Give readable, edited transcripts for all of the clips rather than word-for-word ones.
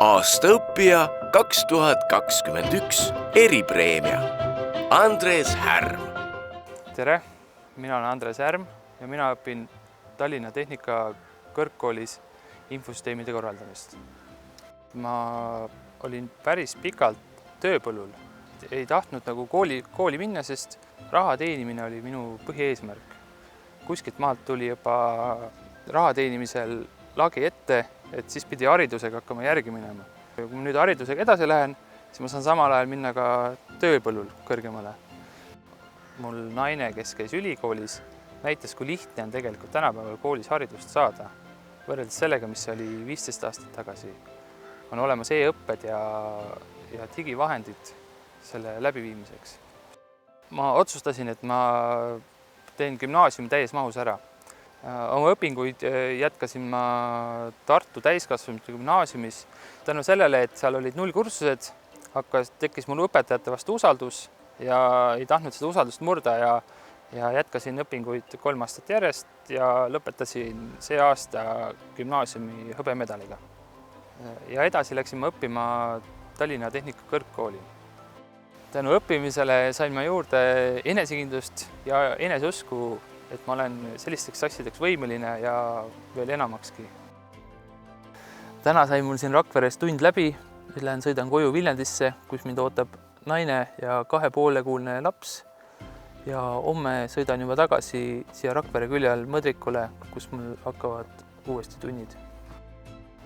Aastaõppija 2021 eripreemia Andres Härm. Tere, mina olen Andres Härm ja mina õpin Tallinna Tehnikakõrgkoolis infosüsteemide korraldamist. Ma olin päris pikalt tööpõllul. Ei tahtnud nagu kooli minna, sest raha teenimine oli minu põhieesmärk. Kuskilt maalt tuli juba raha teenimisel lagi ette, et siis pidi haridusega hakkama järgi minema. Kui ma nüüd haridusega edasi lähen, siis ma saan samal ajal minna ka tööpõllul kõrgemale. Mul naine, kes käis ülikoolis, näitas, kui lihtne on tegelikult tänapäeval koolis haridust saada. Võrreldes sellega, mis oli 15 aastat tagasi, on olemas e-õpped ja digivahendid selle läbiviimiseks. Ma otsustasin, et ma teen gümnaasiumi täies mahus ära. Oma õpinguid jätkasin ma Tartu täiskasvanute gümnaasiumis. Tänu sellele, et seal olid nullkursused, tekkis mul õpetajate vastu usaldus ja ei tahtnud seda usaldust murda ja jätkasin õpinguid 3 aastat järjest ja lõpetasin see aasta gümnaasiumi hõbemedaliga. Ja edasi läksin ma õppima Tallinna Tehnikakõrgkooli. Tänu õppimisele sain ma juurde enesekindlust ja eneseusku, et ma olen sellisteks asjadeks võimeline ja veel enamakski. Täna sai mul siin Rakveres tund läbi, lähen sõidan koju Viljandisse, kus mind ootab naine ja 2,5-kuune laps. Ja homme sõidan juba tagasi siia Rakvere külje all Mõdrikule, kus mul hakkavad uuesti tunnid.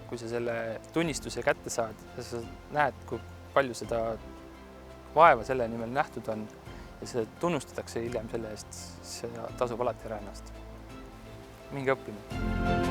Kui sa selle tunnistuse kätte saad, sa näed, kui palju seda vaeva selle nimel nähtud on ja seda tunnustatakse hiljem selle eest, see tasub alati ära ennast. Minge õppima!